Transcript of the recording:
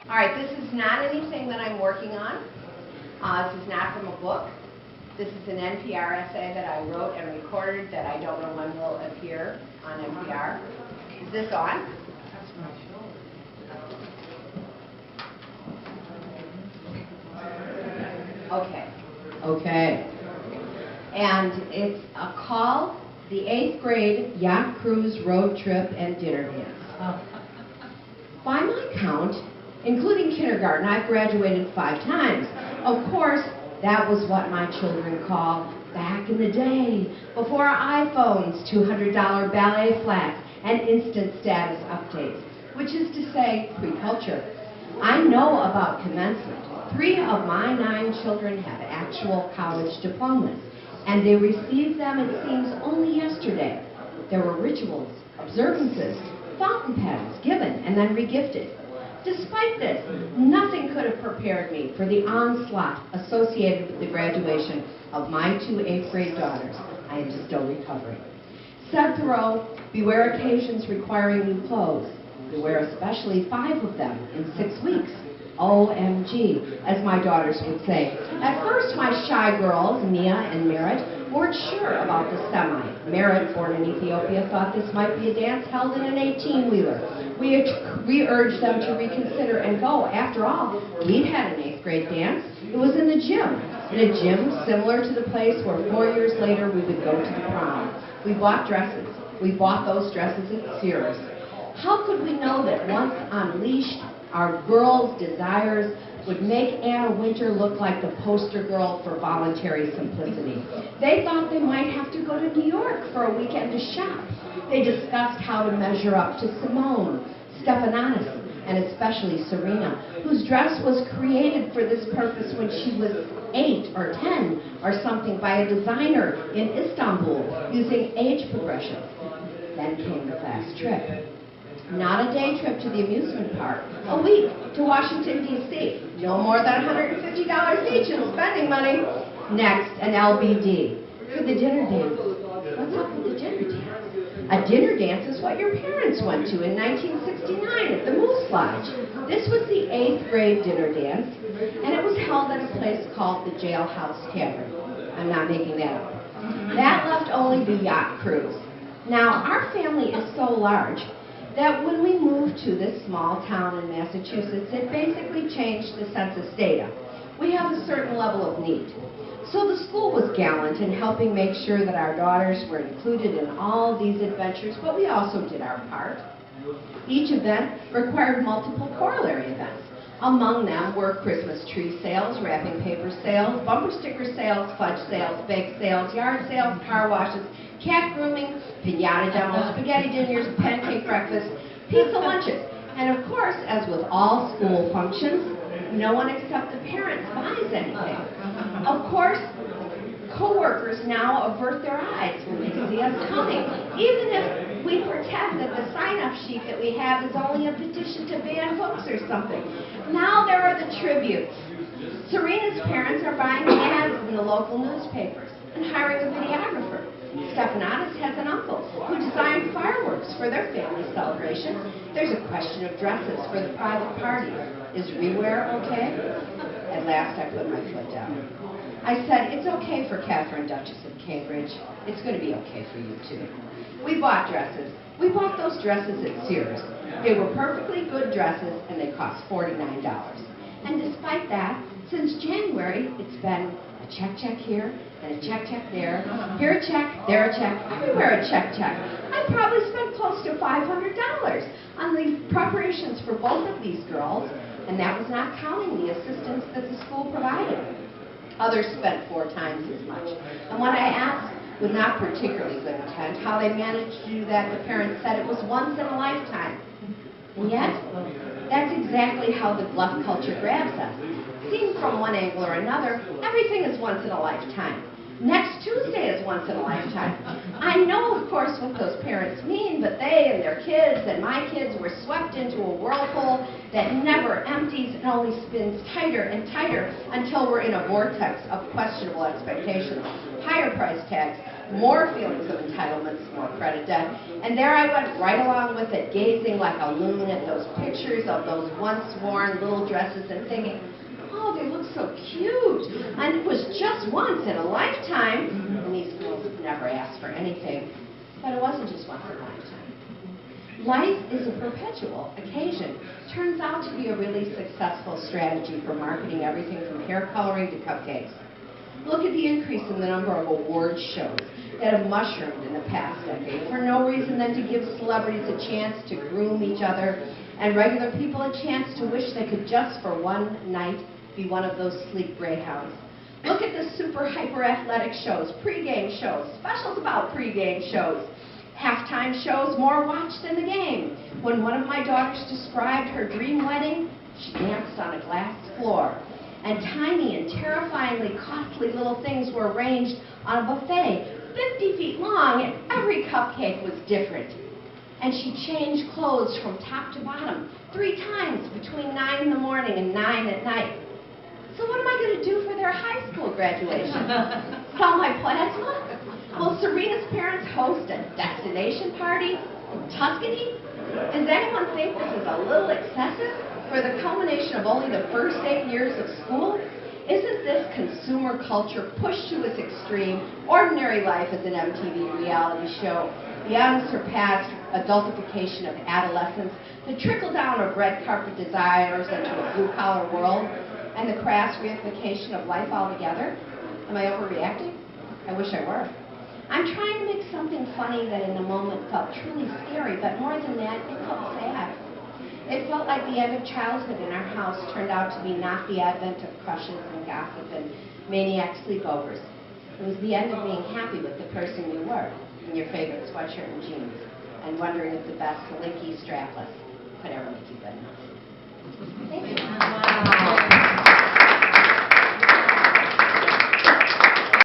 All right, this is not anything that I'm working on. This is not from a book. This is an NPR essay that I wrote and recorded that I don't know when will appear on NPR. Is this on? Okay. Okay. And it's a call, the 8th Grade Yacht Cruise Road Trip and Dinner Dance. By my count, including kindergarten, I've graduated 5 times. Of course, that was what my children call back in the day, before iPhones, $200 ballet flats, and instant status updates, which is to say, pre-culture. I know about commencement. 3 of my 9 children have actual college diplomas, and they received them, it seems, only yesterday. There were rituals, observances, fountain pens given and then regifted. Despite this, nothing could have prepared me for the onslaught associated with the graduation of my 2 8th grade daughters. I am still recovering. Said Thoreau, beware occasions requiring new clothes. Beware especially 5 of them in 6 weeks. OMG, as my daughters would say. At first, my shy girls, Mia and Merritt, weren't sure about the semi. Merritt, born in Ethiopia, thought this might be a dance held in an 18-wheeler. We urged them to reconsider and go. After all, we'd had an 8th grade dance. It was in the gym. In a gym similar to the place where 4 years later we would go to the prom. We bought dresses. We bought those dresses at Sears. How could we know that once unleashed, our girls' desires would make Anna Wintour look like the poster girl for voluntary simplicity? They thought they might have to go to New York for a weekend to shop. They discussed how to measure up to Simone, Stephanopoulos, and especially Serena, whose dress was created for this purpose when she was 8 or 10 or something by a designer in Istanbul using age progression. Then came the class trip. Not a day trip to the amusement park, a week to Washington, D.C. No more than $150 each in spending money. Next, an LBD for the dinner dance. What's up with the dinner dance? A dinner dance is what your parents went to in 1969 at the Moose Lodge. This was the 8th grade dinner dance, and it was held at a place called the Jailhouse Tavern. I'm not making that up. That left only the yacht cruise. Now, our family is so large that when we moved to this small town in Massachusetts, it basically changed the census data. We have a certain level of need. So the school was gallant in helping make sure that our daughters were included in all these adventures, but we also did our part. Each event required multiple corollary events. Among them were Christmas tree sales, wrapping paper sales, bumper sticker sales, fudge sales, bake sales, yard sales, car washes, cat grooming, piñata demos, spaghetti dinners, pancake breakfasts, pizza lunches. And of course, as with all school functions, no one except the parents buys anything. Of course, co-workers now avert their eyes when they see us coming, even if we pretend that the sign-up sheet that we have is only a petition to ban books or something. Now there are the tributes. Serena's parents are buying ads in the local newspapers and hiring a videographer. Stephanopoulos has an uncle who designed fireworks for their family celebration. There's a question of dresses for the private party. Is rewear okay? At last I put my foot down. I said, it's okay for Catherine, Duchess of Cambridge. It's going to be okay for you too. We bought dresses. We bought those dresses at Sears. They were perfectly good dresses and they cost $49. And despite that, since January, it's been a check here and a check there. Here a check, there a check, everywhere a check. I probably spent close to $500 on the preparations for both of these girls, and that was not counting the assistance that the school provided. Others spent 4 times as much. And when I asked, with not particularly good intent, how they managed to do that, the parents said it was once in a lifetime. And yet, that's exactly how the bluff culture grabs us. Seen from one angle or another, everything is once in a lifetime. Next Tuesday is once in a lifetime. I know, of course, what those parents mean, but they and their kids and my kids were swept into a whirlpool that never empties and only spins tighter and tighter until we're in a vortex of questionable expectations, higher price tags, More feelings of entitlement, some more credit debt. And there I went right along with it, gazing like a loon at those pictures of those once worn little dresses and thinking, oh, they look so cute. And it was just once in a lifetime. And these girls never asked for anything. But it wasn't just once in a lifetime. Life is a perpetual occasion. Turns out to be a really successful strategy for marketing everything from hair coloring to cupcakes. Look at the increase in the number of award shows that have mushroomed in the past decade for no reason than to give celebrities a chance to groom each other and regular people a chance to wish they could just for one night be one of those sleek greyhounds. Look at the super hyper athletic shows, pregame shows, specials about pregame shows, halftime shows more watched than the game. When one of my daughters described her dream wedding, she danced on a glass floor. And tiny and terrifyingly costly little things were arranged on a buffet 50 feet long, and every cupcake was different. And she changed clothes from top to bottom 3 times between 9 in the morning and 9 at night. So what am I going to do for their high school graduation? Sell my plasma? Will Serena's parents host a destination party in Tuscany? Does anyone think this is a little excessive for the culmination of only the first 8 years of school? Isn't this consumer culture pushed to its extreme, ordinary life as an MTV reality show, the unsurpassed adultification of adolescence, the trickle-down of red carpet desires into a blue-collar world, and the crass reification of life altogether? Am I overreacting? I wish I were. I'm trying to make something funny that in the moment felt truly scary, but more than that, it felt sad. It felt like the end of childhood in our house turned out to be not the advent of crushes and gossip and maniac sleepovers. It was the end of being happy with the person you were, in your favorite sweatshirt and jeans, and wondering if the best slinky strapless could ever make you good enough. Thank you.